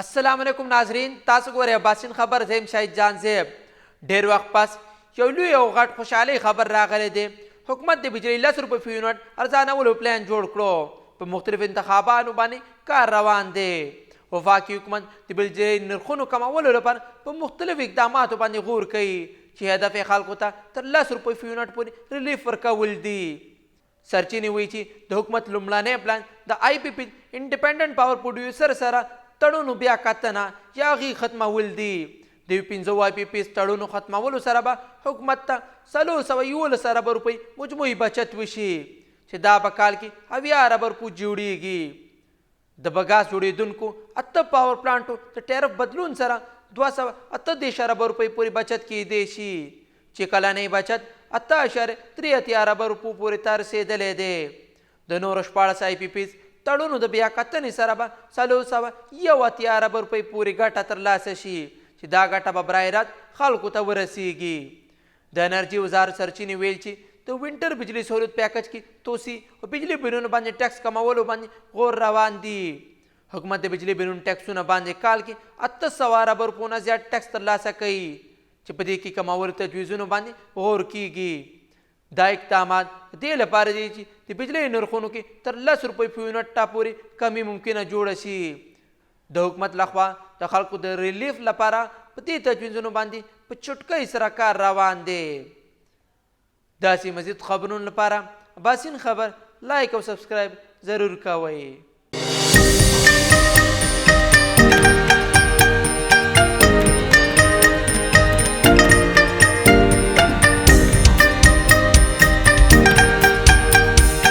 अस्सलाम वालेकुम नाजरीन, तासु गोरे बासिन खबर زم شاهد جان زیب. ډیر وخت پس یو لوی او غټ خوشحالي خبر راغلی دی. حکومت د بجلی 10 روپۍ فی یونټ ارزانولو پلان جوړ کړو. په مختلفو انتخاباتو باندې کار روان دی. وفاقي حکومت د بجلی نرخونو کمولو لپاره په مختلفو اقداماتو باندې غور کوي چې هدف یې خلکو ته تر 10 روپۍ فی یونټ پورې ریلیف ورکول دي. سرچینې وایي چې د حکومت لومړنی پلان د آی پی پی انډیپینډنټ پاور پروډیوسر سره تړونو بیا کتنه یا هغې ختمول دي. د 15 آی پی پی تړونو ختمولو سره به حکومت ته 311 اربه روپۍ مجموعي بچت وشي چې دا په کال کې 70 اربه روپۍ جوړیږي. د بګاس جوړېدونکو 8 پاور پلانټو د ټیرف بدلون سره 238 اربه روپۍ پورې بچت کیدی شي چې کلنۍ بچت 8.83 اربه روپۍ پورې ته رسېدلی دی. د نورو 14 آی پی پیز تړونو د بیا کتنې سره به 381 اربه روپۍ پورې ګټه ترلاسه شي چې دا ګټه به برای راست خلکو ته ورسیږي. د انرژي وزارت سرچینې ویل چې د وینټر بجلی سہولت پیکج کې توسي او بجلی بلونو باندې ټیکس کمولو باندې غور روان دي. حکومت د بجلی بلونو ټیکسونه باندې کال کې 800 اربه روپۍ نه زیات ټیکس ترلاسه کوي چې په دې کې کمولو تجویزونو باندې غور کیږي. دا اقدامات دې لپاره دي چې د بجلی نرخونو کې تر 10 روپۍ فی یونټ پورې کمی ممکنه جوړه شي. د حکومت لخوا د خلکو د ریلیف لپاره په دې تجویزونو باندې په چټکۍ سره کار روان دی. داسې مزید خبرونو لپاره باسین خبر لایک او سبسکرایب ضرور کوئ.